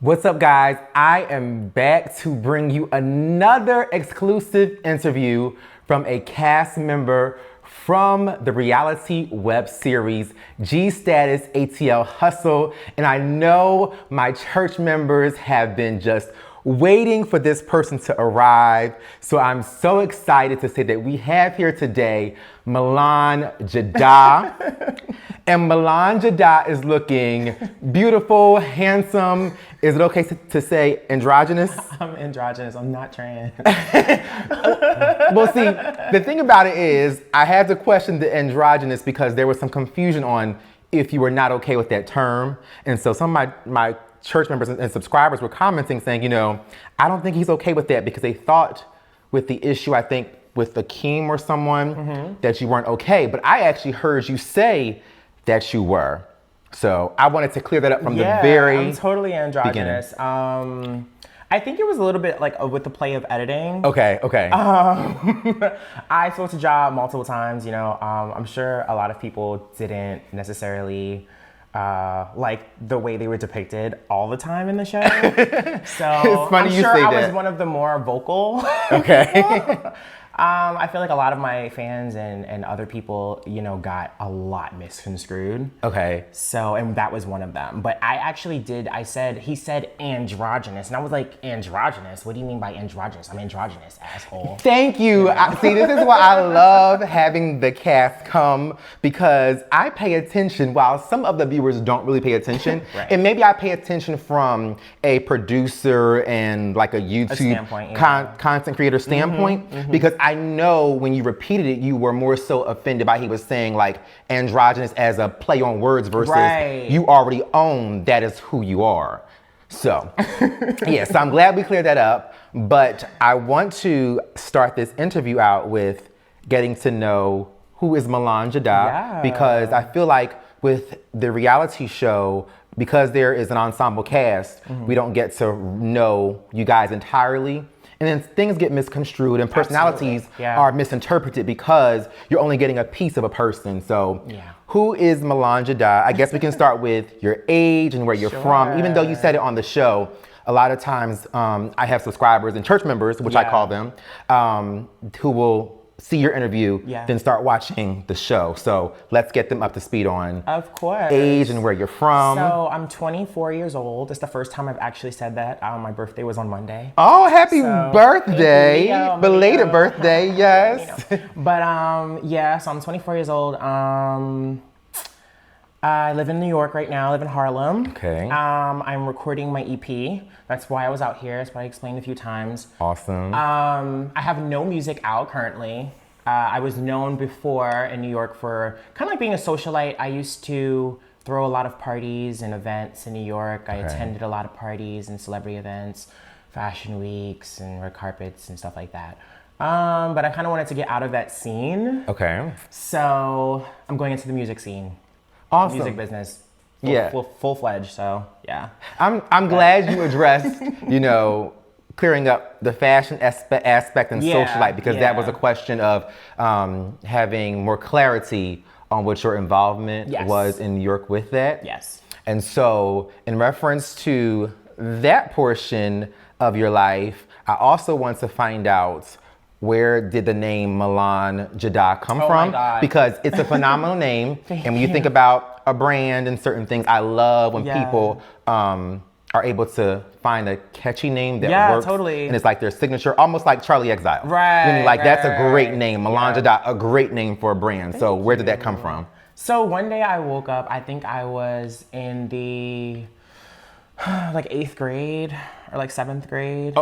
What's up, guys? I am back to bring you another exclusive interview from a cast member from the reality web series G-Status ATL Hustle. And I know my church members have been just waiting for this person to arrive. So I'm so excited to say that we have here today Milan Jadda. And Milan Jadda is looking beautiful, handsome. Is it okay to say androgynous? I'm androgynous, I'm not trans. Well, see, the thing about it is, I had to question the androgynous because there was some confusion on if you were not okay with that term. And so some of my church members and subscribers were commenting saying, you know, I don't think he's okay with that because they thought with the issue, I think, with Akeem or someone, that you weren't okay. But I actually heard you say that you were. So I wanted to clear that up from the very I'm totally androgynous. I think it was a little bit like with the play of editing. Okay. I spoke to Ja multiple times, you know. I'm sure a lot of people didn't necessarily like the way they were depicted all the time in the show. So it's funny I'm you sure say I that. was one of the more vocal. Okay. I feel like a lot of my fans and other people, you know, got a lot misconstrued. Okay. So, and that was one of them. But I actually he said androgynous. And I was like, androgynous? What do you mean by androgynous? I'm androgynous, asshole. Thank you. See, this is why I love having the cast come, because I pay attention while some of the viewers don't really pay attention. Right. And maybe I pay attention from a producer and like a YouTube standpoint, yeah. content creator standpoint, because I know when you repeated it, you were more so offended by he was saying like androgynous as a play on words versus you already own that is who you are. So, yeah, so I'm glad we cleared that up. But I want to start this interview out with getting to know who is Milan Jadda, because I feel like with the reality show, because there is an ensemble cast, we don't get to know you guys entirely. And then things get misconstrued and personalities are misinterpreted because you're only getting a piece of a person. So who is Milan Jadda? I guess we can start with your age and where you're from. Even though you said it on the show, a lot of times I have subscribers and church members, which I call them, who will see your interview, then start watching the show. So let's get them up to speed on age and where you're from. So I'm 24 years old. It's the first time I've actually said that. My birthday was on Monday. Oh, happy birthday. Belated birthday, yes. But yeah, so I'm 24 years old. I live in New York right now. I live in Harlem. Okay. I'm recording my EP. That's why I was out here. That's what I explained a few times. Awesome. I have no music out currently. I was known before in New York for kind of like being a socialite. I used to throw a lot of parties and events in New York. I attended a lot of parties and celebrity events, fashion weeks and red carpets and stuff like that. But I kind of wanted to get out of that scene. Okay. So I'm going into the music scene. Awesome. Music business. Full-fledged, so yeah. I'm glad you addressed, you know, clearing up the fashion aspect and socialite, because that was a question of having more clarity on what your involvement was in New York with that. Yes. And so in reference to that portion of your life, I also want to find out, where did the name Milan Jadda come from? My God. Because it's a phenomenal name. And when you think about a brand and certain things, I love when people are able to find a catchy name that works. Totally. And it's like their signature, almost like Charlie Exile. Right. I mean, like that's a great name. Milan Jadda, a great name for a brand. So where did that come from? So one day I woke up, I think I was in the like 8th grade or like 7th grade.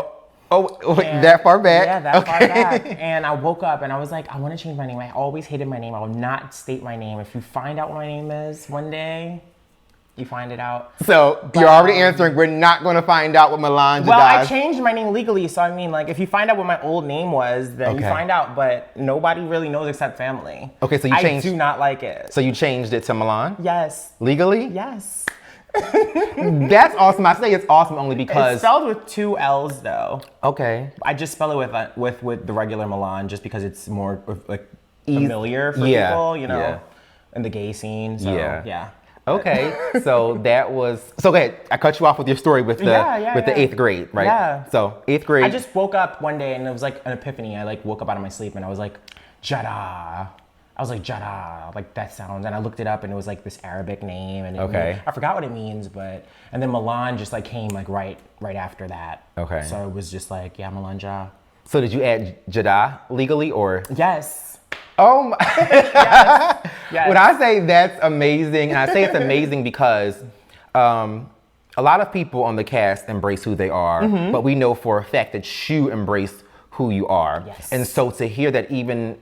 Oh, that far back? Yeah, that far back. And I woke up and I was like, I want to change my name. I always hated my name. I will not state my name. If you find out what my name is one day, you find it out. So you're already answering, we're not going to find out what Milan Jadda is. Well, I changed my name legally. So I mean, like, if you find out what my old name was, then you find out. But nobody really knows except family. Okay, so you changed. I do not like it. So you changed it to Milan? Yes. Legally? Yes. That's awesome. I say it's awesome only because it's spelled with 2 L's though. Okay. I just spell it with the regular Milan just because it's more like familiar for people, you know, in the gay scene. So yeah. Okay, so that was so. Go ahead. I cut you off with your story with the the 8th grade, right? Yeah. So 8th grade. I just woke up one day and it was like an epiphany. I like woke up out of my sleep and I was like, Jadda. I was like, Jadda, like that sounds. And I looked it up and it was like this Arabic name. And I forgot what it means, and then Milan just like came like right after that. Okay. So it was just like, yeah, Milan Jadda. So did you add Jadda legally or? Yes. Oh my. Yes. When I say that's amazing, and I say it's amazing because a lot of people on the cast embrace who they are, but we know for a fact that you embrace who you are. Yes. And so to hear that even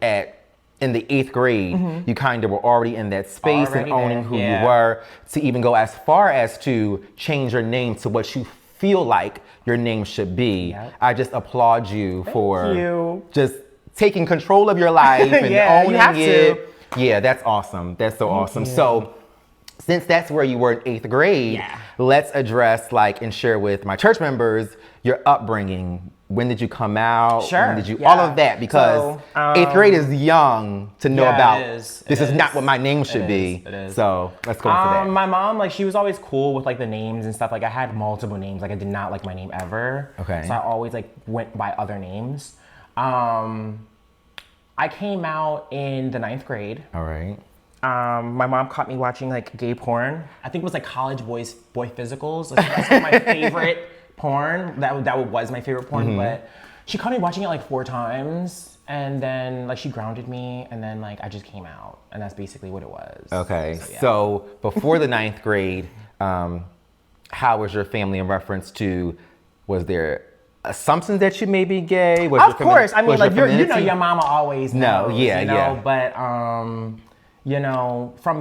in the 8th grade, you kind of were already in that space and owning who you were, to even go as far as to change your name to what you feel like your name should be. Yep. I just applaud you for just taking control of your life and owning it. Yeah, that's awesome. That's so awesome. So since that's where you were in 8th grade, let's address and share with my church members your upbringing. When did you come out? Sure. When did you all of that? Because 8th grade is young to know about. This is not what my name should be. It is. So let's go into that. My mom, she was always cool with the names and stuff. I had multiple names. I did not like my name ever. Okay. So I always went by other names. I came out in the 9th grade. All right. My mom caught me watching gay porn. I think it was college boy physicals. That's my favorite porn. That was my favorite porn. But she caught me watching it 4 times, and then she grounded me, and then I just came out, and that's basically what it was. Okay. So before the 9th grade, how was your family in reference to? Was there assumptions that you may be gay? Of course. I mean, your mama always knows. But from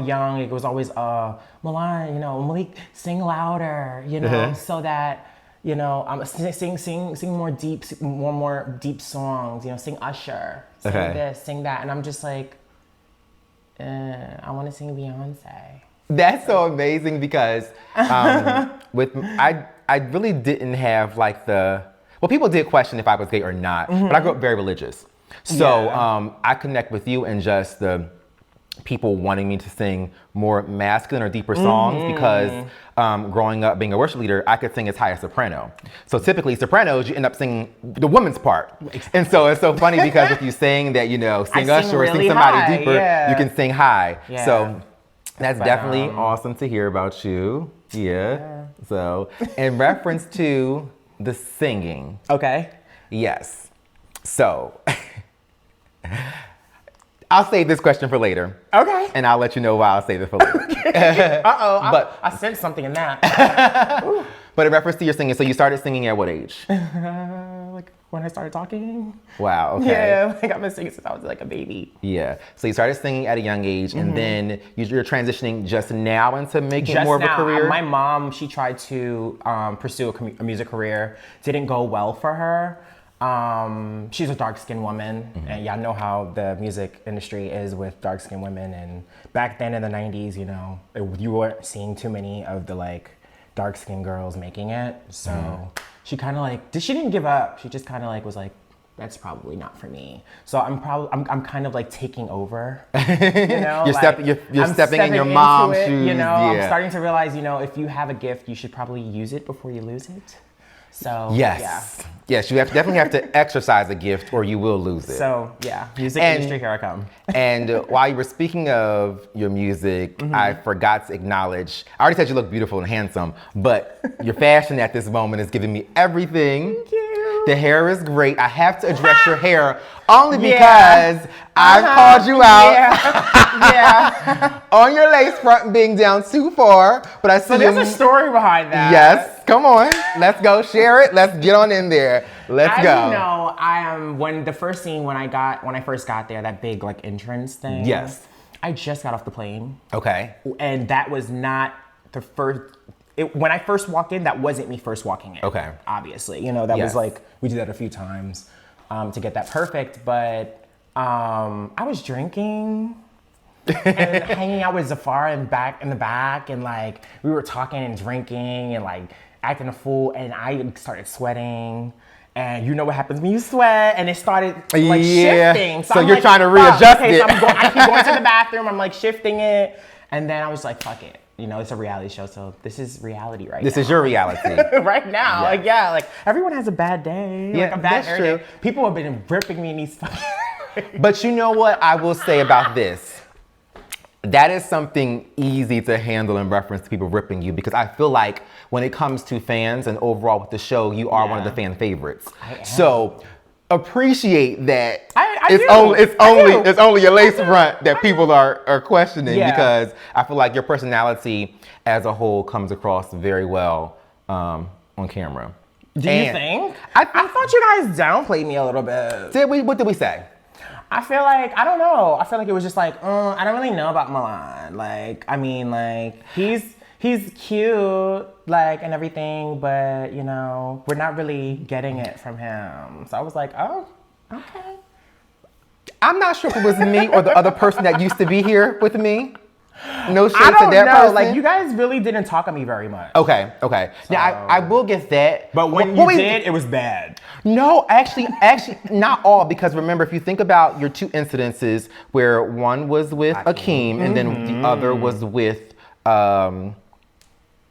young, it was always, Milan, Malik, sing louder, so that, sing more deep songs, sing Usher, sing this, sing that. And I'm just I want to sing Beyonce. That's so amazing because I really didn't have people did question if I was gay or not, but I grew up very religious. So I connect with you and just the people wanting me to sing more masculine or deeper songs because growing up being a worship leader, I could sing as high as soprano. So typically sopranos, you end up singing the woman's part. And so it's so funny because if you sing that, sing Usher or sing somebody deeper, you can sing high. Yeah. So that's definitely awesome to hear about you. Yeah. So in reference to the singing. Okay. Yes. So I'll save this question for later. Okay. And I'll let you know why I'll save it for later. But I sensed something in that. But in reference to your singing, so you started singing at what age? When I started talking. Wow, okay. Yeah, I've been singing since I was a baby. Yeah. So you started singing at a young age, and then you're transitioning just now into making more of a career? My mom, she tried to pursue a music career. Didn't go well for her. She's a dark-skinned woman, and y'all know how the music industry is with dark-skinned women. And back then in the 90s, you weren't seeing too many of the dark-skinned girls making it. So she kind of she didn't give up. She just kind of was that's probably not for me. So I'm kind of taking over. You're stepping in your mom's shoes. I'm starting to realize, if you have a gift, you should probably use it before you lose it. So yes, you definitely have to exercise a gift or you will lose it. So music industry, here I come. And while you were speaking of your music, I forgot to acknowledge, I already said you look beautiful and handsome, but your fashion at this moment is giving me everything. Thank you. The hair is great. I have to address your hair only because I've called you out on your lace front being down too far. But I see so there's a story behind that. Yes, come on. Let's go share it. Let's get on in there. Let's go. As you know, I am when I first got there, that big entrance thing. Yes. I just got off the plane. Okay. And that was not the first. When I first walked in, that wasn't me first walking in. Okay. Obviously, that was we did that a few times to get that perfect. But I was drinking and hanging out with Zafar in the back, and we were talking and drinking and acting a fool, and I started sweating. And you know what happens when you sweat, and it started shifting. So you're trying to readjust it. So I keep going to the bathroom. I'm shifting it, and then I was fuck it. it's a reality show, so this is reality right now. This is your reality. Right now. Yeah. Like everyone has a bad day. Yeah, like a bad that's hair true. day. People have been ripping me in these But you know what I will say about this? That is something easy to handle in reference to people ripping you, because I feel like when it comes to fans and overall with the show, you are one of the fan favorites. I am. So appreciate that. It's only your lace front that people are questioning, Yeah. because I feel like your personality as a whole comes across very well on camera. Do you think? I thought you guys downplayed me a little bit. What did we say? I feel like, I don't know. I feel like it was just like, I don't really know about Milan. Like, I mean, like, he's cute, like, and everything, but, we're not really getting it from him. So I was like, oh, okay. I'm not sure if it was me or the other person that used to be here with me. No shade I don't to that know. person. Like, you guys really didn't talk to me very much. Okay. Now, I will get that. But when you did, it was bad. No, actually, not all, because remember, if you think about your two incidences, where one was with Akeem, and then the other was with,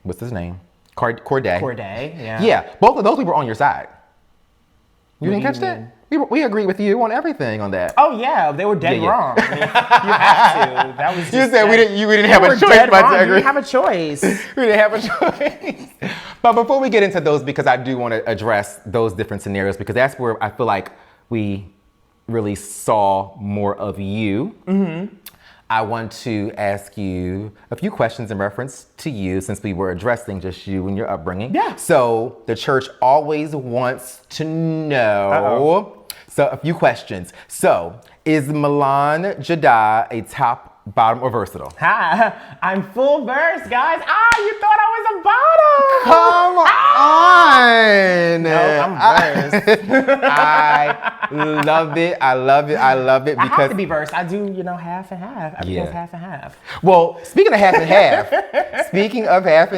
what's his name? Corday. Corday, yeah. Yeah, both of those we were on your side. You didn't catch that? We agreed with you on everything on that. Oh yeah, they were dead Yeah. wrong. I mean, you have to. That was just You said we didn't They have were a choice dead but wrong. to You agree. didn't have a choice. We didn't have a choice. But before we get into those, because I do want to address those different scenarios, because that's where I feel like we really saw more of you. Mm-hmm. I want to ask you a few questions in reference to you, since we were addressing just you and your upbringing. Yeah. So the church always wants to know. Uh-oh. So a few questions. So is Milan Jadda a top, bottom, or versatile? Hi, I'm full verse, guys. You thought I was a bottom. Come on. No, I'm verse. I love it. I love it I have because to be verse. I do, half and half. Everything's half and half. well, speaking of half and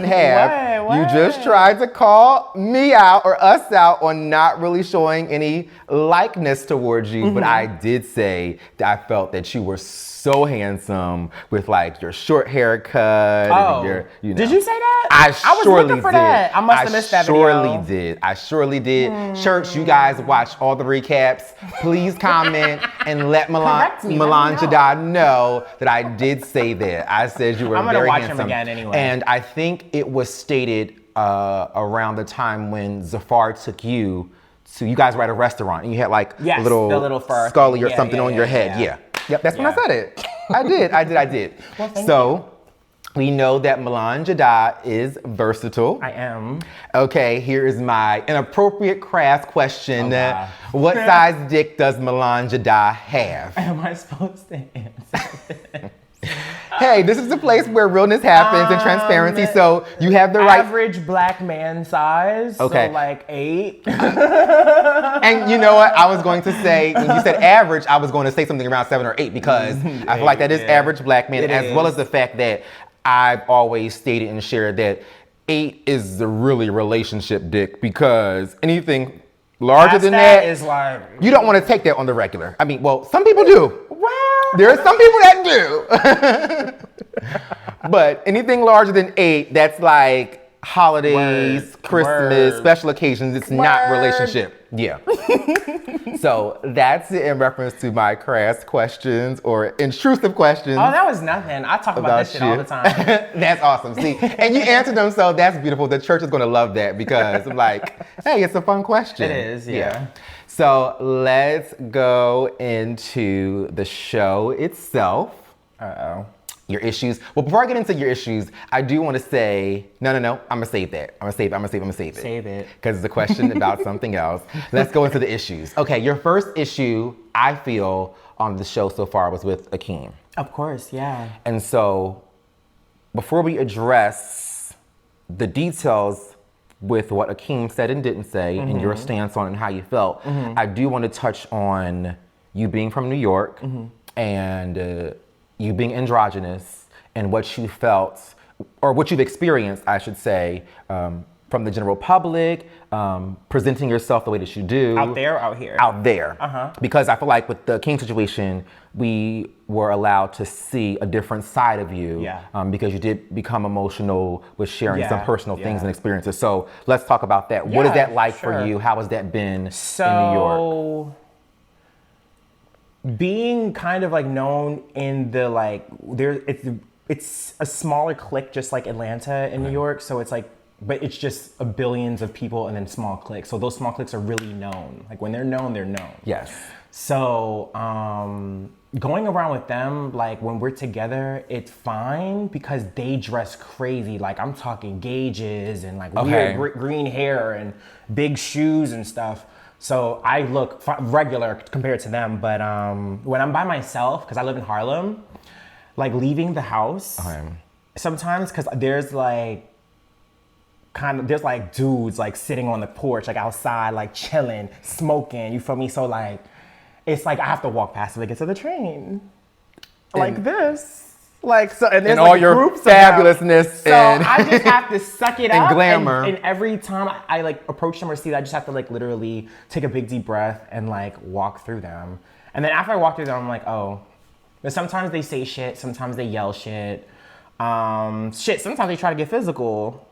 half, What? you just tried to call me out or us out on not really showing any likeness towards you, but I did say that I felt that you were so handsome with like your short haircut and your, Did you say that? I was surely looking for did. that. I must have missed that video. I surely did. Church, you guys watch all the recaps. Please comment and let Correct me, Milan let me know. Jadda know that I did say that. I said you were I'm gonna very watch handsome. him again anyway. And I think it was stated around the time when Zafar took you to, you guys were at a restaurant and you had like Yes, a the little little fur scully thing. or Yeah, something yeah, on your yeah, head. yeah. Yep, that's when I said it. I did. Well, thank So we know that Milan Jadda is versatile. I am. Okay, here is my inappropriate craft question. Oh, God. What size dick does Milan Jadda have? Am I supposed to answer? Hey, this is the place where realness happens and transparency, so you have the right. Average black man size. Okay. So like 8. And you know what? I was going to say, when you said average, I was going to say something around 7 or 8, because I feel like that is average black man, It as well is. as the fact that I've always stated and shared that 8 is the really relationship dick, because anything larger than that is like, you don't want to take that on the regular. I mean, well, some people do. well, There are some people that do. But anything larger than 8, that's like holidays, Word. Christmas, Word. special occasions. It's not Word. relationship. Yeah. So that's it in reference to my crass questions or intrusive questions. oh, that was nothing. I talk about this shit all the time. That's awesome. See, and you answered them, so that's beautiful. The church is going to love that, because I'm like, hey, it's a fun question. It is, yeah. So let's go into the show itself. Uh-oh. Your issues. Well, before I get into your issues, I do want to say, no. I'm going to save that. I'm going to save it. Save it. Because it's a question about something else. Let's go into the issues. Okay, your first issue, I feel, on the show so far was with Akeem. Of course, yeah. And so, before we address the details with what Akeem said and didn't say, and your stance on it and how you felt, I do want to touch on you being from New York and you being androgynous and what you felt, or what you've experienced, I should say, from the general public, presenting yourself the way that you do. Out there or out here? Out there. Because I feel like with the King situation, we were allowed to see a different side of you. Yeah. Because you did become emotional with sharing some personal things and Yeah. experiences. So let's talk about that. What is that like for you? How has that been in New York? Being kind of like known in the like, it's a smaller clique just like Atlanta in New York. So it's like, but it's just a billions of people and then small cliques. So those small cliques are really known. Like when they're known, they're known. Yes. So going around with them, like when we're together, it's fine because they dress crazy. Like I'm talking gauges and like weird green hair and big shoes and stuff. So I look regular compared to them. But when I'm by myself, because I live in Harlem, like leaving the house sometimes, because there's like there's like dudes like sitting on the porch, like outside, like chilling, smoking, you feel me? So like, it's like I have to walk past them to get to the train. Like this. Like, so, and there's all like your groups fabulousness so I just have to suck it up. Glamour. And every time I like approach them or see that, I just have to like literally take a big deep breath and like walk through them. And then after I walk through them, I'm like, oh. But sometimes they say shit, sometimes they yell shit. Sometimes they try to get physical.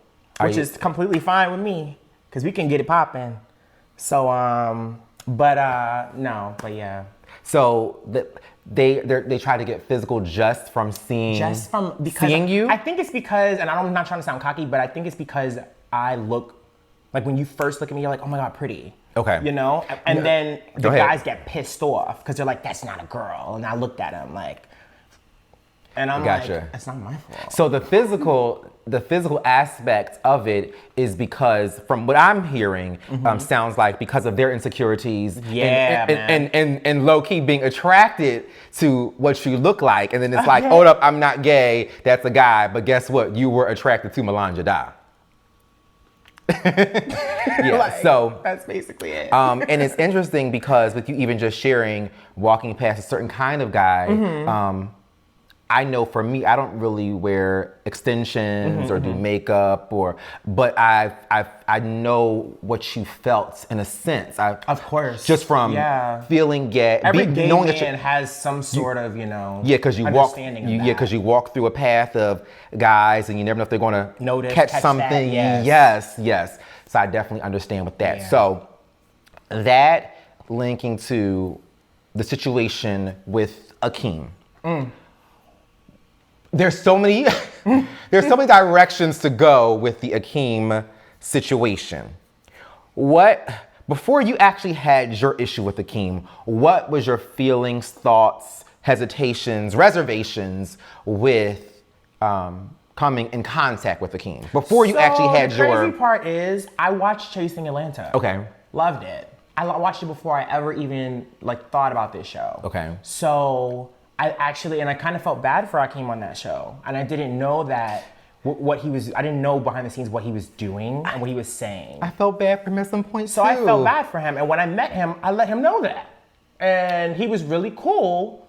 Which is completely fine with me, because we can get it popping. So, no, but yeah. So they try to get physical just from seeing you? I think it's because, and I'm not trying to sound cocky, but I think it's because I look, like when you first look at me, you're like, oh my God, pretty. Okay. You know? And then the guys get pissed off, because they're like, that's not a girl. And I looked at him like, and I'm like, it's not my fault. So the physical aspect of it is because, from what I'm hearing, sounds like because of their insecurities and low key being attracted to what you look like, and then it's like, hold up, I'm not gay, that's a guy, but guess what? You were attracted to Milan Jadda. So that's basically it. And it's interesting because with you even just sharing, walking past a certain kind of guy. I know for me, I don't really wear extensions or do makeup, but I know what you felt in a sense. Of course, just from feeling gay. Every gay man has some sort of because you walk through a path of guys, and you never know if they're going to catch something. That, yes. So I definitely understand with that. Yeah. So that linking to the situation with Akeem. There's so many directions to go with the Akeem situation. Before you actually had your issue with Akeem, what was your feelings, thoughts, hesitations, reservations with coming in contact with Akeem? Before you actually had the crazy part is, I watched Chasing Atlanta. Okay. Loved it. I watched it before I ever even thought about this show. Okay. So I kind of felt bad for Akeem on that show. And I didn't know that I didn't know behind the scenes what he was doing and what he was saying. I felt bad for him at some point So I felt bad for him. And when I met him, I let him know that. And he was really cool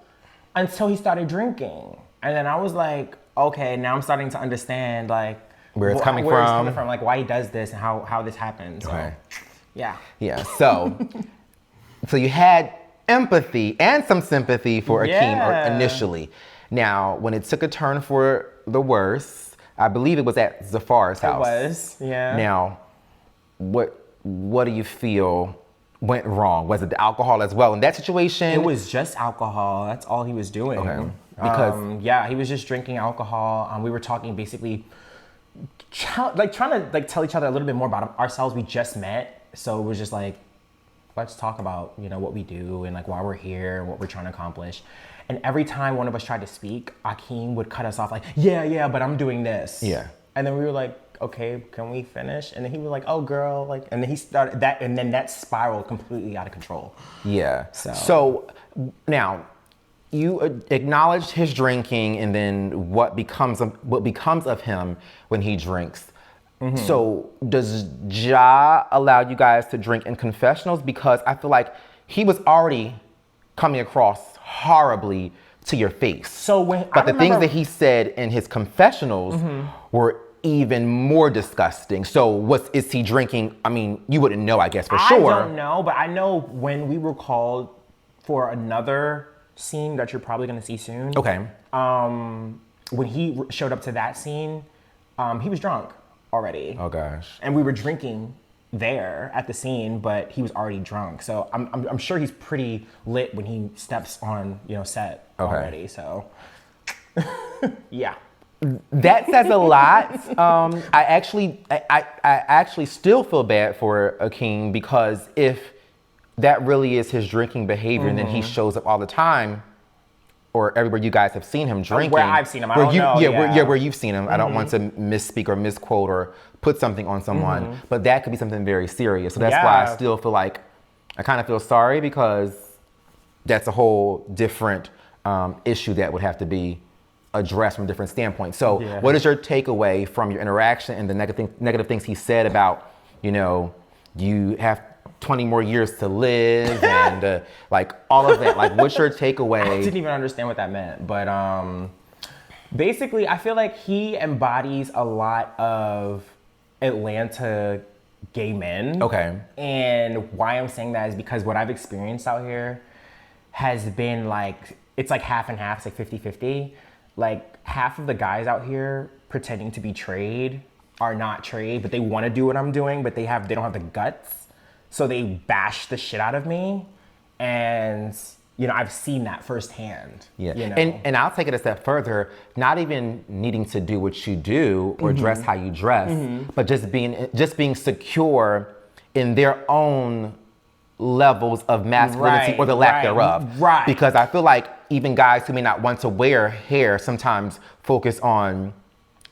until he started drinking. And then I was like, okay, now I'm starting to understand where it's coming from, like why he does this and how this happens. Okay. So, yeah. Yeah. So you had empathy and some sympathy for Akeem initially. Now, when it took a turn for the worse, I believe it was at Zafar's house. It was, yeah. Now, what do you feel went wrong? Was it the alcohol as well in that situation? It was just alcohol. That's all he was doing. Okay. Because he was just drinking alcohol. We were talking basically, trying to tell each other a little bit more about ourselves. We just met, so it was just like, let's talk about, what we do and why we're here and what we're trying to accomplish. And every time one of us tried to speak, Akeem would cut us off yeah, but I'm doing this. Yeah. And then we were like, okay, can we finish? And then he was like, oh girl, and then he started that, and then that spiraled completely out of control. Yeah. So now you acknowledged his drinking, and then what becomes of him when he drinks. So does Ja allow you guys to drink in confessionals? Because I feel like he was already coming across horribly to your face. So the things that he said in his confessionals were even more disgusting. So is he drinking? I mean, you wouldn't know, I guess, for sure. I don't know, but I know when we were called for another scene that you're probably gonna see soon. Okay. When he showed up to that scene, he was drunk already. Oh gosh. And we were drinking there at the scene, but he was already drunk. So I'm sure he's pretty lit when he steps on, set already. So yeah. That says a lot. I actually still feel bad for Akeem, because if that really is his drinking behavior, and then he shows up all the time, or everywhere you guys have seen him drinking. Where I've seen him, I don't know. Where you've seen him. I don't want to misspeak or misquote or put something on someone, but that could be something very serious. So that's why I still feel like I kind of feel sorry, because that's a whole different issue that would have to be addressed from a different standpoint. So what is your takeaway from your interaction and the negative things he said about, you have 20 more years to live and like all of that? Like, what's your takeaway? I didn't even understand what that meant, but basically I feel like he embodies a lot of Atlanta gay men. Okay. And why I'm saying that is because what I've experienced out here has been like, it's like half and half, it's like 50-50. Like half of the guys out here pretending to be trade are not trade, but they want to do what I'm doing, but they don't have the guts. So they bash the shit out of me. And, I've seen that firsthand. Yeah. And I'll take it a step further, not even needing to do what you do or dress how you dress, but just being secure in their own levels of masculinity or the lack thereof. Right. Because I feel like even guys who may not want to wear hair sometimes focus on,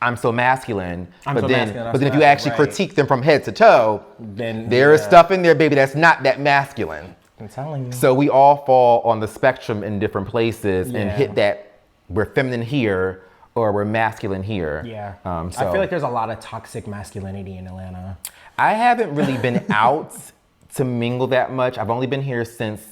I'm so masculine. But then if you actually critique them from head to toe, then there is stuff in there, baby, that's not that masculine. I'm telling you. So we all fall on the spectrum in different places and hit that we're feminine here or we're masculine here. Yeah. I feel like there's a lot of toxic masculinity in Atlanta. I haven't really been out to mingle that much. I've only been here since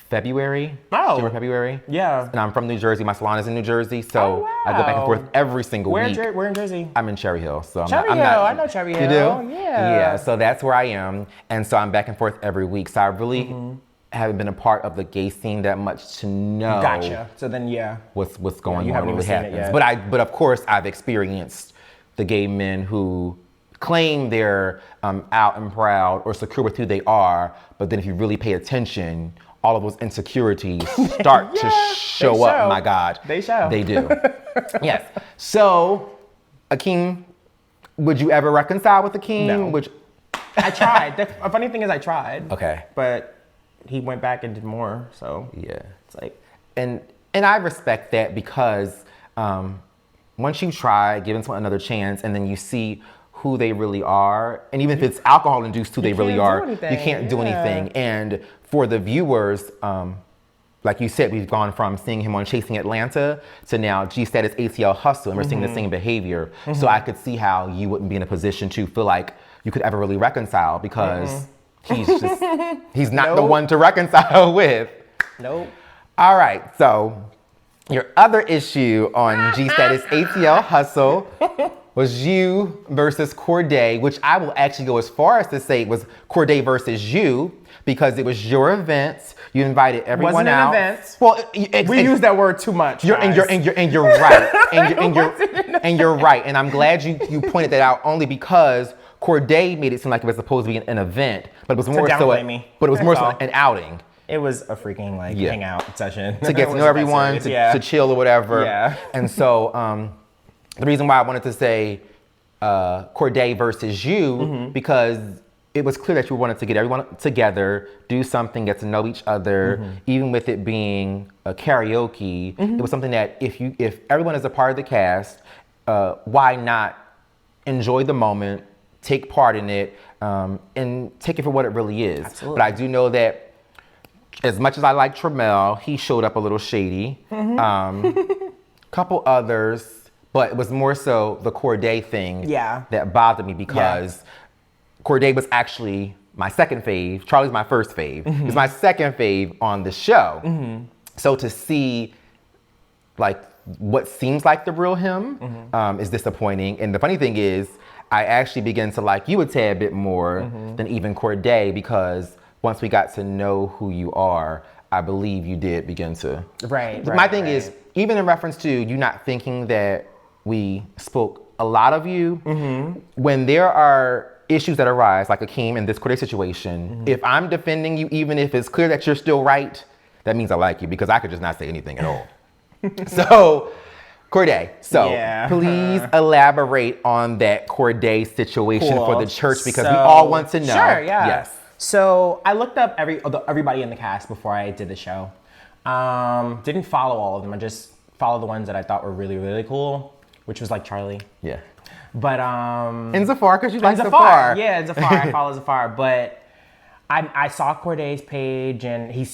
February. February. Yeah. And I'm from New Jersey. My salon is in New Jersey, so I go back and forth every single week. Where in Jersey? I'm in Cherry Hill. So I know Cherry Hill. You do? Yeah. Yeah, so that's where I am. And so I'm back and forth every week. So I really haven't been a part of the gay scene that much to know. Gotcha. So then, what's going on, you haven't really even seen it happens. yet. But of course, I've experienced the gay men who claim they're out and proud or secure with who they are, but then if you really pay attention, all of those insecurities start to show up. My God. They show. They do. Yes. So, Akeem, would you ever reconcile with Akeem? No. I tried. The funny thing is I tried. Okay. But he went back and did more, so. Yeah. It's like. And I respect that, because once you try, giving someone another chance, and then you see who they really are, and even if it's alcohol induced who they really are, you can't do anything. And for the viewers, like you said, we've gone from seeing him on Chasing Atlanta to now G-Status ATL Hustle, and we're seeing the same behavior. So I could see how you wouldn't be in a position to feel like you could ever really reconcile, because he's not the one to reconcile with. Nope. All right, so your other issue on G-Status ATL Hustle was you versus Corday, which I will actually go as far as to say it was Corday versus you, because it was your event. You invited everyone out. Wasn't an event. Well, we use that word too much. You're right. and you're right. And I'm glad you pointed that out, only because Corday made it seem like it was supposed to be an event, but it was more so an outing. It was a freaking hangout session to get to know everyone, to chill or whatever. Yeah. And so the reason why I wanted to say Corday versus you, because it was clear that you wanted to get everyone together, do something, get to know each other, even with it being a karaoke. It was something that if everyone is a part of the cast, why not enjoy the moment, take part in it, and take it for what it really is. Absolutely. But I do know that as much as I like Tramel, he showed up a little shady. Couple others. But it was more so the Corday thing that bothered me, because Corday was actually my second fave. Charlie's my first fave. It was my second fave on the show. So to see like what seems like the real him is disappointing. And the funny thing is, I actually began to like you a tad bit more than even Corday, because once we got to know who you are, I believe you did begin to. Right. My thing is, even in reference to you not thinking that we spoke a lot of you, when there are issues that arise, like Akeem in this Corday situation, if I'm defending you, even if it's clear that you're still right, that means I like you, because I could just not say anything at all. So, Corday, please elaborate on that Corday situation for the church, because we all want to know. Sure, yeah. Yes. So I looked up everybody in the cast before I did the show. Didn't follow all of them. I just followed the ones that I thought were really, really cool, which was like Charlie. Yeah. But and Zafar, because you like Zafar. Yeah, Zafar. I follow Zafar, but I saw Corday's page, and he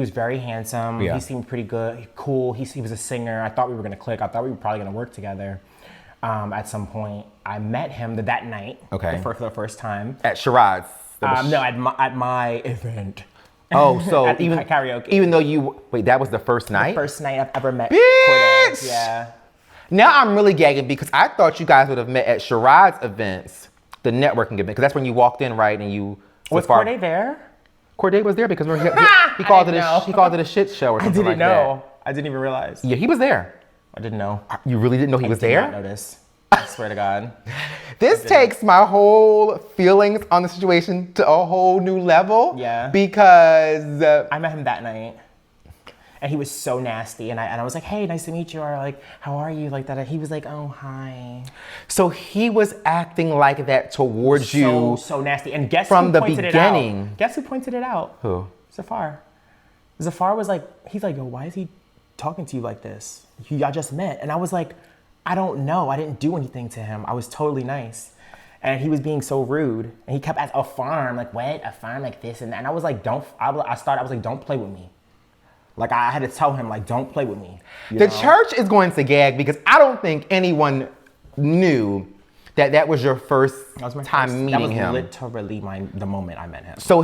was very handsome. Yeah. He seemed pretty good, cool. He was a singer. I thought we were gonna click. I thought we were probably gonna work together at some point. I met him that night. Okay. For the first time. At Sharad's. No, at my event. Oh, so at even karaoke. Even though that was the first night? The first night I've ever met Bitch! Corday. Yeah. Now I'm really gagging, because I thought you guys would have met at Sharad's events, the networking event, because that's when you walked in, right? And you was Corday there? Corday was there because he called it a shit show or something like that. I didn't know. I didn't even realize. Yeah, he was there. I didn't know. You really didn't know he was there? I did not notice. I swear to God. This takes my whole feelings on the situation to a whole new level. Yeah. Because I met him that night, and he was so nasty. And I was like, "Hey, nice to meet you," or like, "How are you?" Like that. He was like, "Oh, hi." So he was acting like that towards you. So nasty. And guess from who the pointed beginning. It out? Guess who pointed it out? Who? Zafar. Zafar was like, he's like, "Yo, why is he talking to you like this? Y'all just met." And I was like, I don't know. I didn't do anything to him. I was totally nice. And he was being so rude. And he kept asking, a farm, like, what? A farm like this and that. And I was like, I was like, don't play with me. Like, I had to tell him, like, don't play with me. The church is going to gag, because I don't think anyone knew that was your first time meeting him. That was literally the moment I met him. So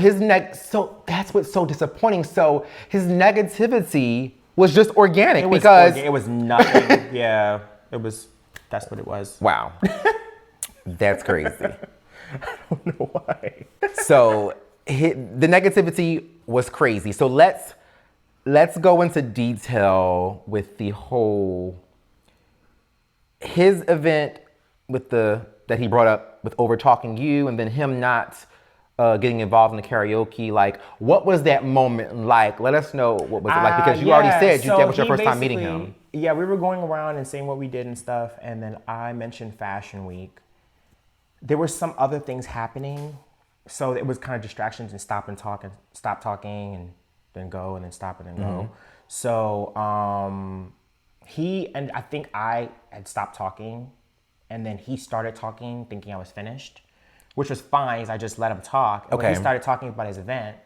so that's what's so disappointing. So his negativity was just organic, because it was nothing. Yeah. That's what it was. Wow. That's crazy. I don't know why. So the negativity was crazy. So let's go into detail with the whole, his event with that he brought up with over talking you, and then him not getting involved in the karaoke. Like, what was that moment like? Let us know what was it like, because you already said that was your first time meeting him. Yeah, we were going around and saying what we did and stuff, and then I mentioned Fashion Week. There were some other things happening, so it was kind of distractions and stop talking, and then go, and then stop, and then go. So I think I had stopped talking, and then he started talking, thinking I was finished, which was fine, because I just let him talk. Okay. He started talking about his event.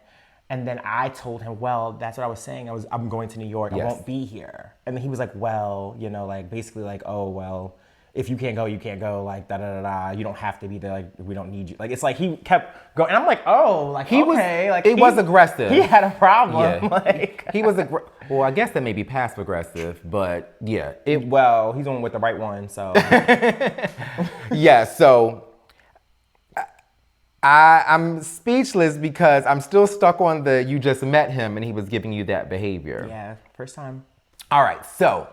And then I told him, well, that's what I was saying. I'm going to New York. Yes. I won't be here. And then he was like, well, like basically like, oh, well, if you can't go, you can't go. Like, da-da-da-da. You don't have to be there. Like, we don't need you. Like, it's like he kept going. And I'm like, oh, like, okay. Like, it was aggressive. He had a problem. Yeah. Like, he was well, I guess that may be passive aggressive, but yeah. Well, he's on with the right one, so. Yeah, so I'm speechless, because I'm still stuck on you just met him and he was giving you that behavior. Yeah, first time. All right, so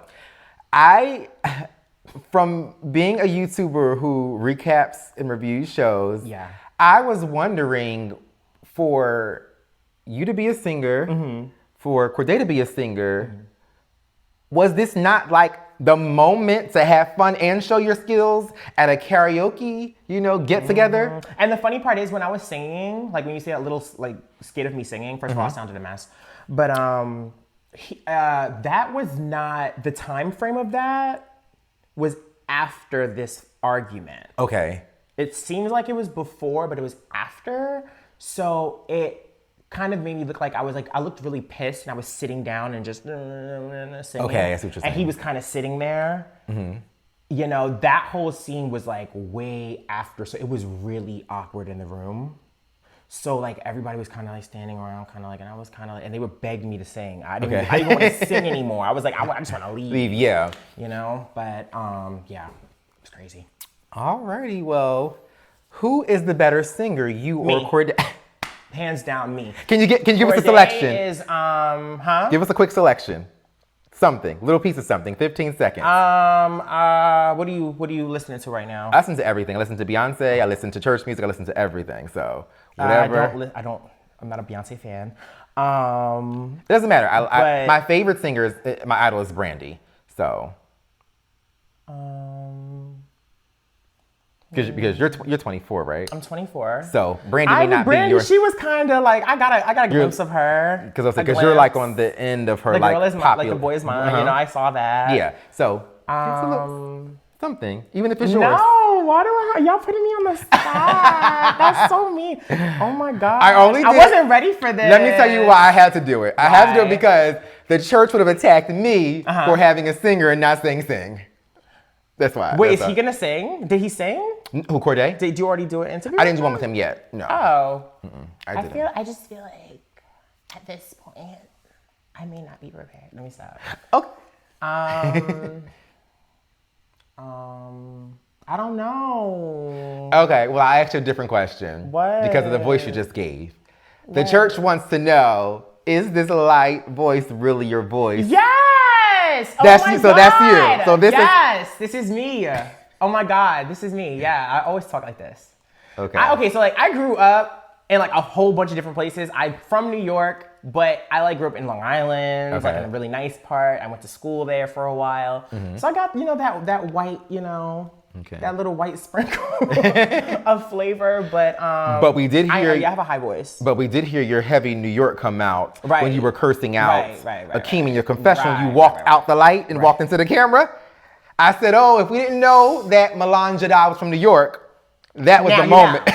from being a YouTuber who recaps and reviews shows, yeah, I was wondering, for you to be a singer, for Corday to be a singer, was this not like the moment to have fun and show your skills at a karaoke, get together? And the funny part is, when I was singing, like when you see that little like skit of me singing, first of all, I sounded a mess. But that was not, the time frame of that was after this argument. Okay. It seems like it was before, but it was after. So it kind of made me look like I looked really pissed, and I was sitting down and just singing. Okay, I see what you're saying. And he was kind of sitting there. That whole scene was like way after, so it was really awkward in the room. So like everybody was kind of like standing around, kind of like, and I was kind of like, and they were begging me to sing. I didn't want to sing anymore. I was like, I just want to leave. Yeah. You know, but yeah, it's crazy. Alrighty, well, who is the better singer, you Me. or Corday? Hands down, me. Can you give us a Corday selection? Is Give us a quick selection. Something, little piece of something. 15 seconds. What are you listening to right now? I listen to everything. I listen to Beyonce. I listen to church music. I listen to everything. So whatever. I'm not a Beyonce fan. It doesn't matter. My favorite singer is my idol is Brandy. So. Because you're 24, right? I'm 24. So Brandy may not be your. She was kind of like I got a glimpse of her. Because you're like on the end of her the like girl is popular. like the boy's mine. You know, I saw that. Yeah. So something, even if it's yours. No, why do y'all putting me on the spot? That's so mean. Oh my God. I wasn't ready for this. Let me tell you why I had to do it. I had to do it because the church would have attacked me for having a singer and not sing. That's why. Wait, is he gonna sing? Did he sing? Who, Corday? Did you already do an interview? I didn't do one with him yet. No. Oh. I didn't. I just feel like at this point, I may not be prepared. Let me stop. Okay. I don't know. Okay, well, I asked you a different question. What? Because of the voice you just gave. The church wants to know, is this light voice really your voice? Yes! That's oh my you, God. so that's you. So this is me. Oh my God, this is me. Yeah, I always talk like this. Okay. So like I grew up in like a whole bunch of different places. I'm from New York, but I like grew up in Long Island, like in a really nice part. I went to school there for a while. So I got, that white, that little white sprinkle of flavor. But we did hear I have a high voice. But we did hear your heavy New York come out when you were cursing out Akeem in your confessional. You walked out the light and walked into the camera. I said, oh, if we didn't know that Milan Jadda was from New York, that was the moment.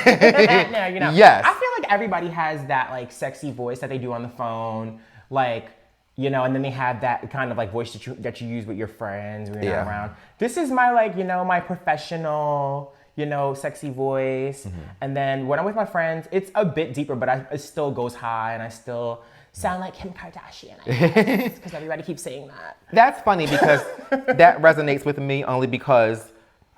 Now you know. Yes. I feel like everybody has that like sexy voice that they do on the phone, like, and then they have that kind of like voice that you use with your friends when you're not around. This is my like, my professional, sexy voice. And then when I'm with my friends, it's a bit deeper, but it still goes high and I still sound like Kim Kardashian, because everybody keeps saying that. That's funny because that resonates with me only because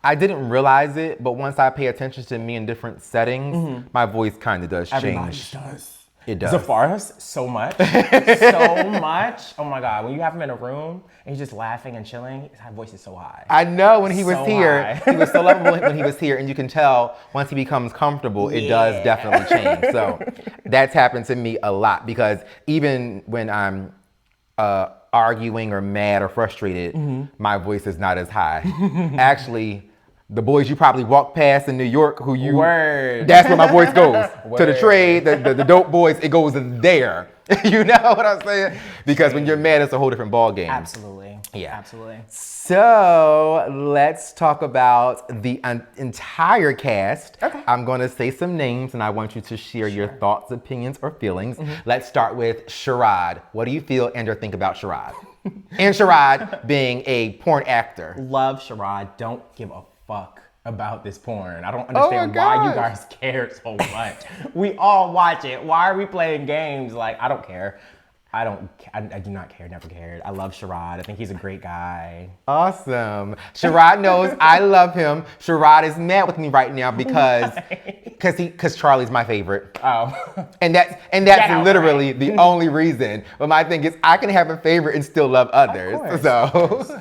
I didn't realize it, but once I pay attention to me in different settings, my voice kind of does change. Everybody does. It does. Zafar's so much. So much. Oh my God. When you have him in a room and he's just laughing and chilling, his voice is so high. I know when he was here, high. he was so lovable when he was here, and you can tell once he becomes comfortable, it does definitely change. So that's happened to me a lot because even when I'm arguing or mad or frustrated, my voice is not as high. Actually, the boys you probably walk past in New York that's where my voice goes. To the trade, the dope boys, it goes there. You know what I'm saying? Because when you're mad, it's a whole different ball game. Absolutely. Yeah. Absolutely. So let's talk about the entire cast. Okay. I'm going to say some names and I want you to share your thoughts, opinions, or feelings. Let's start with Sherrod. What do you feel and or think about Sherrod? And Sherrod being a porn actor. Love Sherrod. Don't give a fuck about this porn. I don't understand why you guys care so much. We all watch it. Why are we playing games? Like, I don't care. I do not care, never cared. I love Sherrod. I think he's a great guy. Awesome. Sherrod knows I love him. Sherrod is mad with me right now because Charlie's my favorite. Oh. And that's literally the only reason. But my thing is I can have a favorite and still love others. Of course.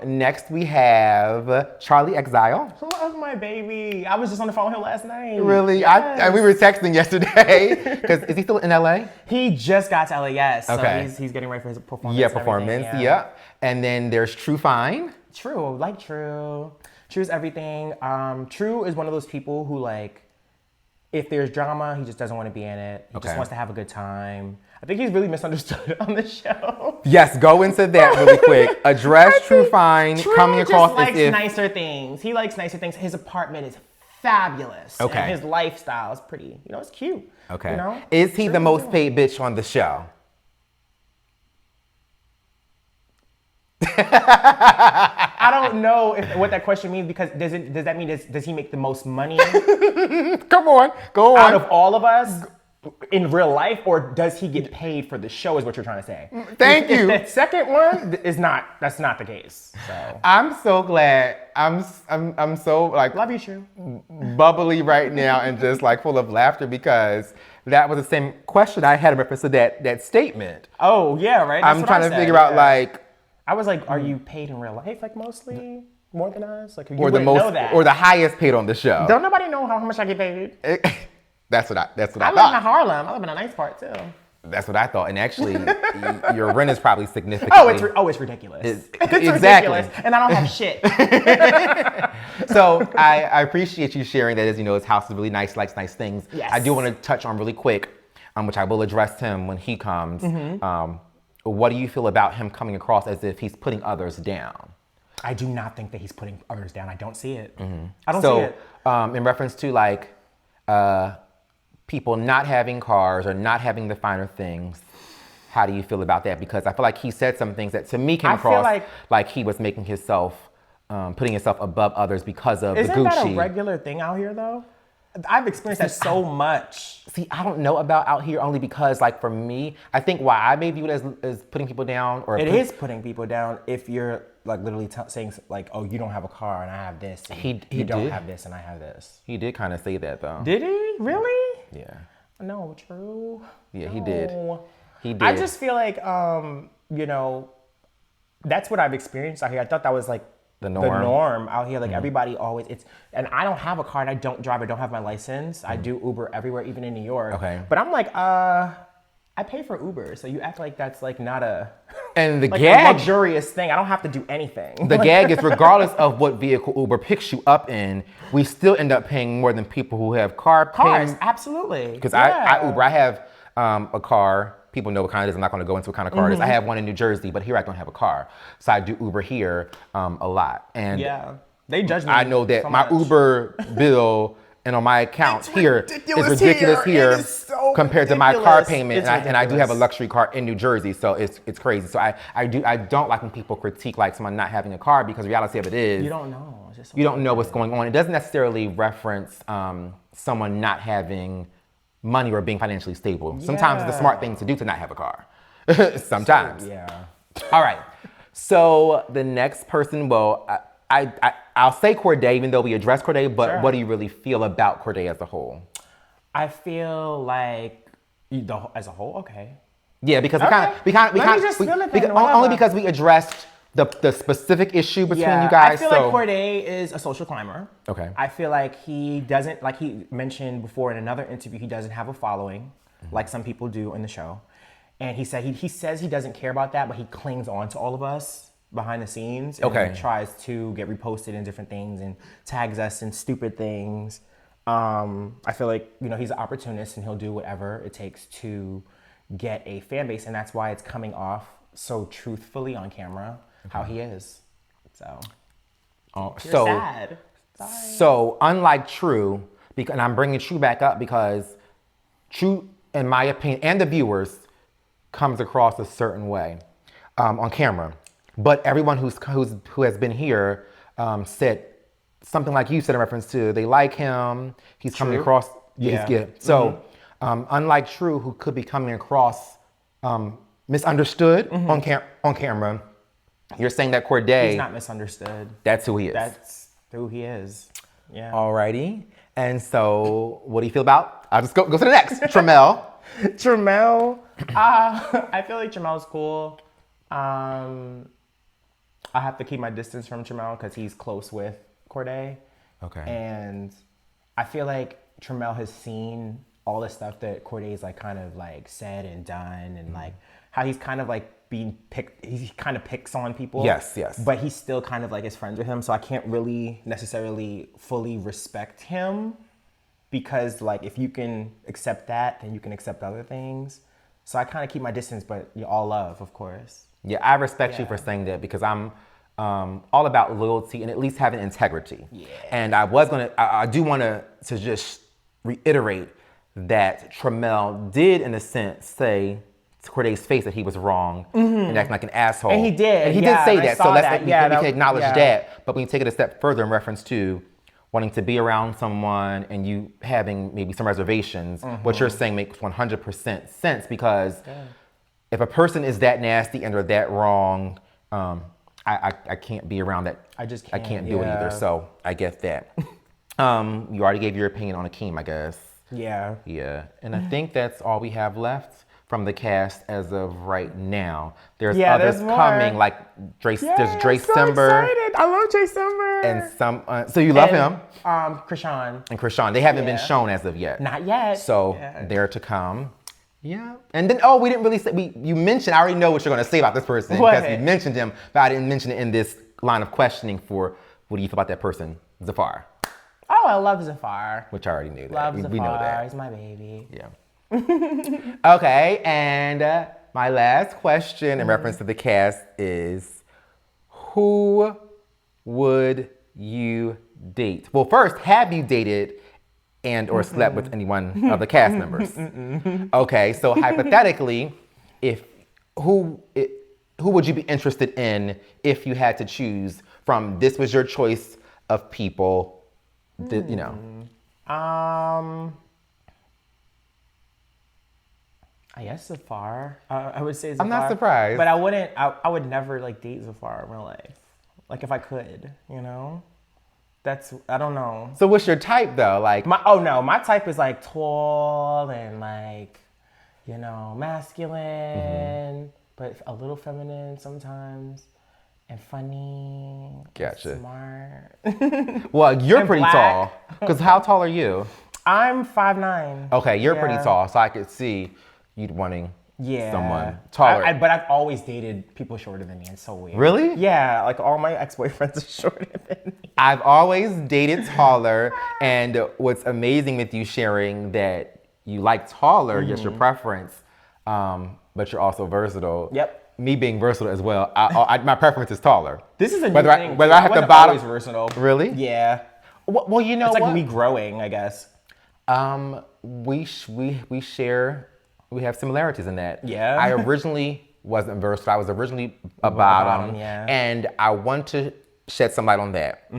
Next we have Charlie Exile. Love my baby. I was just on the phone with him last night. Really? Yes. We were texting yesterday. Because is he still in LA? He just got to LA, yes. Okay. So he's getting ready for his performance. Yeah, performance. Yeah. And then there's True Fine. True, like True. True's everything. True is one of those people who like, if there's drama, he just doesn't want to be in it. He just wants to have a good time. I think he's really misunderstood on the show. Yes, go into that really quick. Address True Fine coming across just likes as if nicer things. He likes nicer things. His apartment is fabulous. Okay. And his lifestyle is pretty. It's cute. Okay. Is he the most paid bitch on the show? I don't know what that question means because does that mean does he make the most money? Come on, go on. Out of all of us in real life, or does he get paid for the show? Is what you're trying to say? Thank you. That second one is not. That's not the case. So I'm so glad. I'm so like love you, True. bubbly right now and just like full of laughter because that was the same question I had in reference to that statement. Oh yeah, right. That's I'm trying to figure out like. I was like, are you paid in real life, like mostly more than us? Like you or the wouldn't most, know that. or the highest paid on the show. Don't nobody know how much I get paid. That's what I I thought. live in Harlem. I live in a nice part too. That's what I thought. And actually, your rent is probably significantly. It's ridiculous. It's exactly. ridiculous, and I don't have shit. So I appreciate you sharing that. As you know, his house is really nice, likes nice things. Yes. I do want to touch on really quick, which I will address him when he comes. What do you feel about him coming across as if he's putting others down? I do not think that he's putting others down. I don't see it. I don't see it. In reference to like people not having cars or not having the finer things, how do you feel about that? Because I feel like he said some things that to me came across like he was making himself, putting himself above others because of the Gucci. Isn't that a regular thing out here though? I've experienced that so much. See, I don't know about out here only because, like, for me, I think why I may view it as putting people down, or it is putting people down if you're like literally saying like, "Oh, you don't have a car and I have this." And you don't have this and I have this. He did kind of say that though. Did he really? Yeah. No, True. Yeah, no. he did. He did. I just feel like, you know, that's what I've experienced out here. I thought that was like. The norm out here, like everybody always, and I don't have a car and I don't drive, I don't have my license. I do Uber everywhere, even in New York. Okay. But I'm like, I pay for Uber, so you act like that's like not a, and the like gag, a luxurious thing. I don't have to do anything. The gag is regardless of what vehicle Uber picks you up in, we still end up paying more than people who have cars. Absolutely. Because I Uber, I have a car. People know what kind it is. I'm not going to go into what kind of car it is. I have one in New Jersey, but here I don't have a car. So I do Uber here a lot. And yeah, they judge me. I know that so my much. Uber bill and on my account here is ridiculous here It is so compared to ridiculous. my car payment. It's And I do have a luxury car in New Jersey, so it's crazy. So I don't like when people critique like someone not having a car because the reality of it is you don't know. It's just you don't know what's going on. It doesn't necessarily reference someone not having money or being financially stable. Sometimes it's a smart thing to do to not have a car. Sometimes. So, yeah. All right. So the next person, well, I'll say Corday, even though we addressed Corday, but Sure. what do you really feel about Corday as a whole? I feel like as a whole, okay. Yeah, because Okay. only because we addressed the specific issue between you guys. I feel like Corday is a social climber. Okay. I feel like he doesn't, like he mentioned before in another interview, he doesn't have a following like some people do in the show. And he said he says he doesn't care about that, but he clings on to all of us behind the scenes and tries to get reposted in different things and tags us in stupid things. I feel like, you know, he's an opportunist and he'll do whatever it takes to get a fan base, and that's why it's coming off so truthfully on camera how he is. So you're sad. Sorry. So unlike True, and I'm bringing True back up because True, in my opinion, and the viewers, comes across a certain way on camera. But everyone who has been here said something like you said in reference to they like him. He's coming across. Yeah. So unlike True, who could be coming across misunderstood on camera, you're saying that Corday. He's not misunderstood. That's who he is. That's who he is. Yeah. Alrighty. And so, what do you feel about? I'll just go to the next. Tramel. Tramel. I feel like Tramel's cool. I have to keep my distance from Tramel because he's close with Corday. Okay. And I feel like Tramel has seen all the stuff that Corday's like kind of like said and done, and like how he's kind of like being picked. He kind of picks on people. Yes. But he's still kind of like is friends with him, so I can't really necessarily fully respect him because like if you can accept that, then you can accept other things. So I kind of keep my distance, but all love, of course. Yeah, I respect you for saying that because I'm all about loyalty and at least having integrity. Yeah. And I do want to just reiterate that Tramel did, in a sense, say Corday's face that he was wrong and acting like an asshole. And he did. And he did say that. So we can acknowledge yeah. that. But when you take it a step further in reference to wanting to be around someone and you having maybe some reservations, what you're saying makes 100% sense because if a person is that nasty and they're that wrong, I can't be around that. I just can't. I can't do it either. So I get that. You already gave your opinion on Akeem, I guess. Yeah. Yeah. And I think that's all we have left from the cast as of right now. There's there's others more. coming, like there's Dre so Simber. Excited. I love Dre Simber. And some, so you love him. Krishan. And Krishan. They haven't been shown as of yet. Not yet. So they're to come. Yeah. And then, we didn't really say, you mentioned, I already know what you're going to say about this person because you mentioned him, but I didn't mention it in this line of questioning for what do you feel about that person, Zafar. Oh, I love Zafar. Which I already knew that. Love Zafar. We know that. He's my baby. Yeah. Okay, and my last question in reference to the cast is, who would you date? Well, first, have you dated and or slept with any one of the cast members? Okay, so hypothetically, who would you be interested in if you had to choose from this was your choice of people? I guess Zafar. I would say Zafar. I'm not surprised. But I wouldn't. I would never date Zafar in real life. Like if I could, That's I don't know. So what's your type though? Like my type is tall and masculine, but a little feminine sometimes, and funny. Gotcha. Smart. Well, you're and pretty black. tall. Because how tall are you? I'm 5'9". Okay, you're pretty tall, so I could see you wanting someone taller. But I've always dated people shorter than me. It's so weird. Really? Yeah, all my ex-boyfriends are shorter than me. I've always dated taller, and what's amazing with you sharing that you like taller, just your preference, but you're also versatile. Yep. Me being versatile as well, my preference is taller. This is a new whether thing. Whether I have to bottom. Always versatile. Really? Yeah. Well, you know it's what? me growing, I guess. We have similarities in that. Yeah. I originally wasn't versatile. I was originally a bottom. Yeah. And I want to shed some light on that.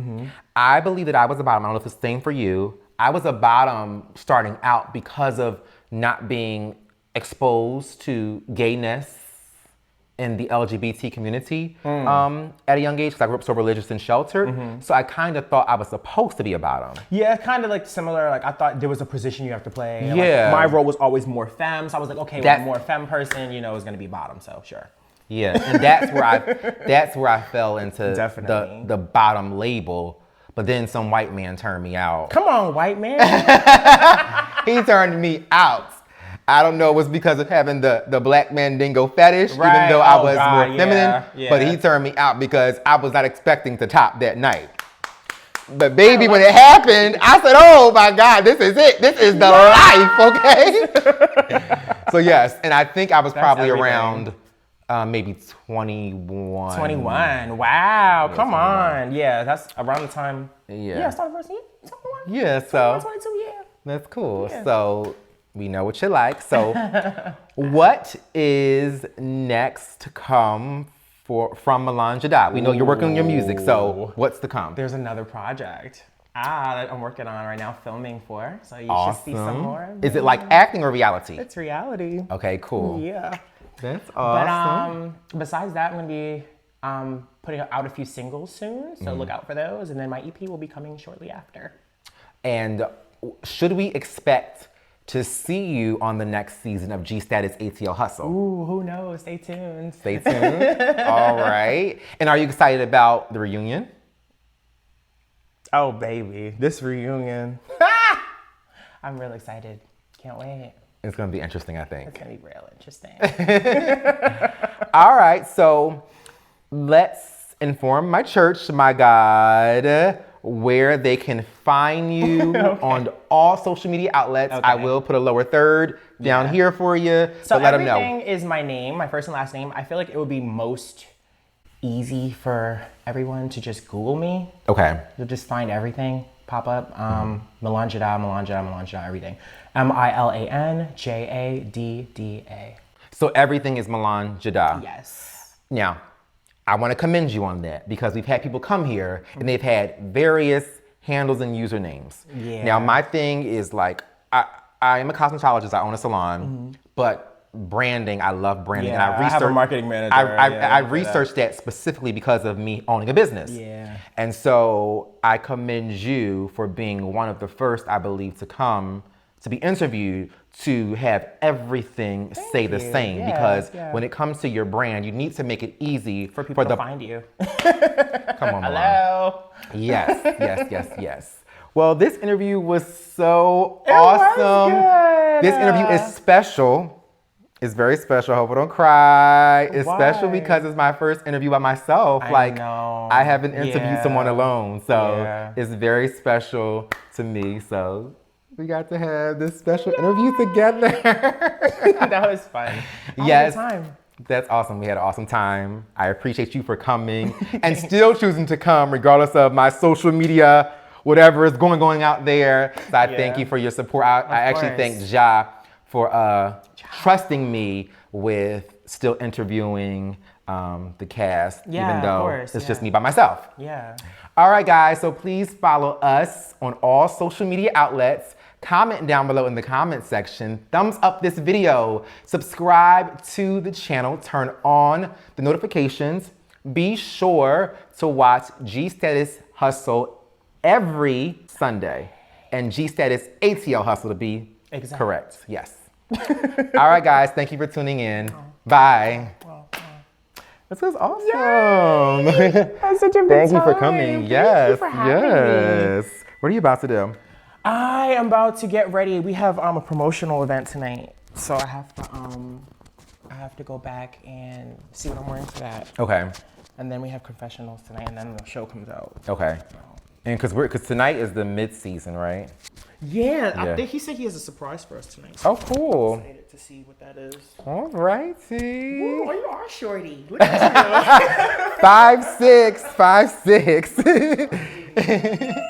I believe that I was a bottom. I don't know if it's the same for you. I was a bottom starting out because of not being exposed to gayness in the LGBT community at a young age because I grew up so religious and sheltered. So I kind of thought I was supposed to be a bottom. Yeah, kind of similar. I thought there was a position you have to play. Yeah. My role was always more femme, so I was okay, well, more femme person, is going to be bottom, so sure. Yeah, and that's where I fell into the bottom label. But then some white man turned me out. Come on, white man. He turned me out. I don't know, it was because of having the black mandingo fetish, even though I was more feminine. Yeah. But he turned me out because I was not expecting to top that night. But baby, when it happened, I said, oh my God, this is it. This is the life, okay? So yes, and I think I was probably around maybe 21. 21, wow, come 21. On. Yeah, that's around the time. Yeah, I started first year, 21. Yeah, so. 22, yeah. That's cool. Yeah. So we know what you like. So what is next to come from Milan Jadda? We know you're working on your music, so what's to come? There's another project that I'm working on right now, filming for. So you should see some more. Is it like acting or reality? It's reality. Okay, cool. Yeah. That's awesome. But besides that, I'm going to be putting out a few singles soon, so look out for those. And then my EP will be coming shortly after. And should we expect to see you on the next season of G-Status ATL Hustle? Ooh, who knows? Stay tuned. Stay tuned. All right. And are you excited about the reunion? Oh, baby. This reunion. I'm real excited. Can't wait. It's going to be interesting, I think. It's going to be real interesting. All right. So let's inform my church, my God, where they can find you on all social media outlets. I will put a lower third down here for you. So let them know. Everything is my name, my first and last name. I feel like it would be most easy for everyone to just Google me. Okay. You'll just find everything pop up. Milan Jadda, everything. MilanJadda, everything. MilanJadda. So everything is Milan Jadda. Yes. Now, I want to commend you on that because we've had people come here and they've had various handles and usernames. Yeah. Now, my thing is like, I am a cosmetologist, I own a salon, but branding, I love branding. Yeah, and I have a marketing manager. I researched that specifically because of me owning a business. Yeah. And so I commend you for being one of the first, I believe, to come to be interviewed to have everything say the same. Yeah, because when it comes to your brand, you need to make it easy for people to find you. Come on, Hello. Yes. Well, this interview was so awesome. This interview is special. It's very special. I hope I don't cry. It's special because it's my first interview by myself. I haven't interviewed someone alone. So it's very special to me. So we got to have this special interview together. That was fun. Yes. That's awesome. We had an awesome time. I appreciate you for coming and still choosing to come regardless of my social media, whatever is going out there. So I thank you for your support. I actually thank Ja for trusting me with still interviewing the cast, even though it's just me by myself. Yeah. All right, guys, so please follow us on all social media outlets. Comment down below in the comment section. Thumbs up this video. Subscribe to the channel. Turn on the notifications. Be sure to watch G-Status Hustle every Sunday. And G-Status ATL Hustle to be correct. Yes. All right, guys. Thank you for tuning in. Bye. This was awesome. That's such a good Thank you for time. coming. Yes. Thank you for having me. What are you about to do? I am about to get ready. We have a promotional event tonight, so I have to go back and see what I'm wearing for that. Okay. And then we have confessionals tonight, and then the show comes out. Okay. And because tonight is the mid-season, right? Yeah, I think he said he has a surprise for us tonight. Oh, cool. I'm excited to see what that is. All righty. Ooh, you are shorty. Look at you. 5'6", 5'6".